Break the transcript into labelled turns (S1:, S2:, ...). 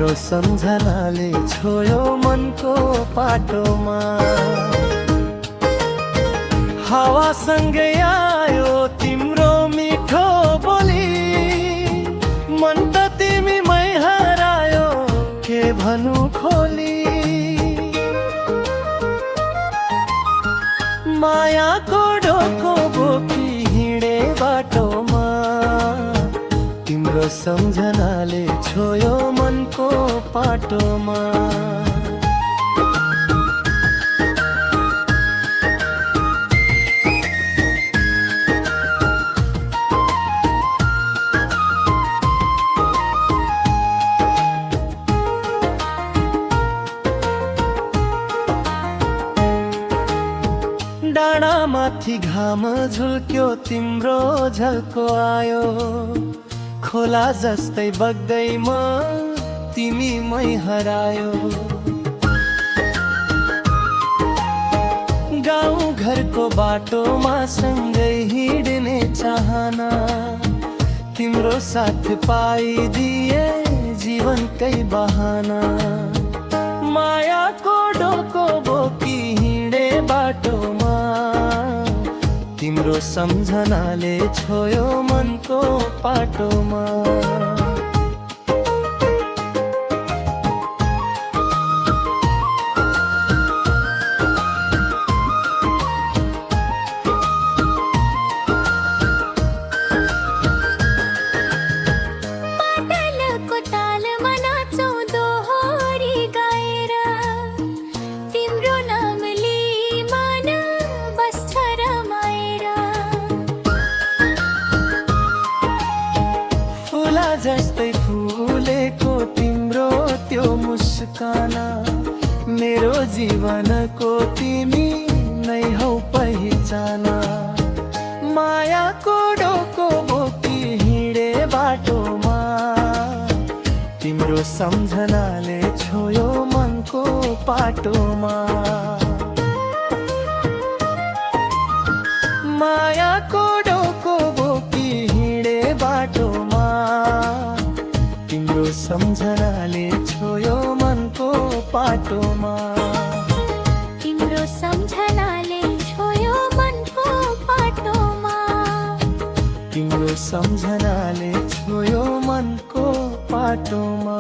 S1: तिम्रो सम्झनाले छोयो मनको पाटोमा। हावासँगै आयो तिम्रो मिठो बोली, मन त तिमीमै हरायो के भनु खोली। मायाको डोको बोकी हिँडे बाटोमा, तिम्रो सम्झनाले छोयो मनको पाटोमा। डाँडामाथि घाम झुल्क्यो तिम्रो झल्को आयो, खोला जस्तै बग्दै म तिमीमै हरायो। गाउँ घरको बाटोमा सँगै हिँड्ने चाहना, तिम्रो साथ पाइदिए जीवनकै बहाना। मायाको डोको बोकी हिँडे बाटोमा, तिम्रो सम्झनाले छोयो मनको पाटोमा।
S2: पाटलको तालमा नाचौँ दोहोरी गाएर, तिम्रो नामले मन बस्छ रमाएर।
S1: फुला जस्तै फुलेको तिम्रो त्यो मुस्काना, मेरो जीवनको तिमी नै हौ पहिचाना। मायाको डोको बोकी हिँडे बाटोमा, तिम्रो सम्झनाले छोयो मनको पाटोमा। मायाको डोको बोकी हिँडे बाटोमा, तिम्रो सम्झनाले छोयो मनको पाटोमा।
S2: तिम्रो सम्झनाले छोयो मनको पाटोमा।
S1: तिम्रो सम्झनाले छोयो मनको पाटोमा।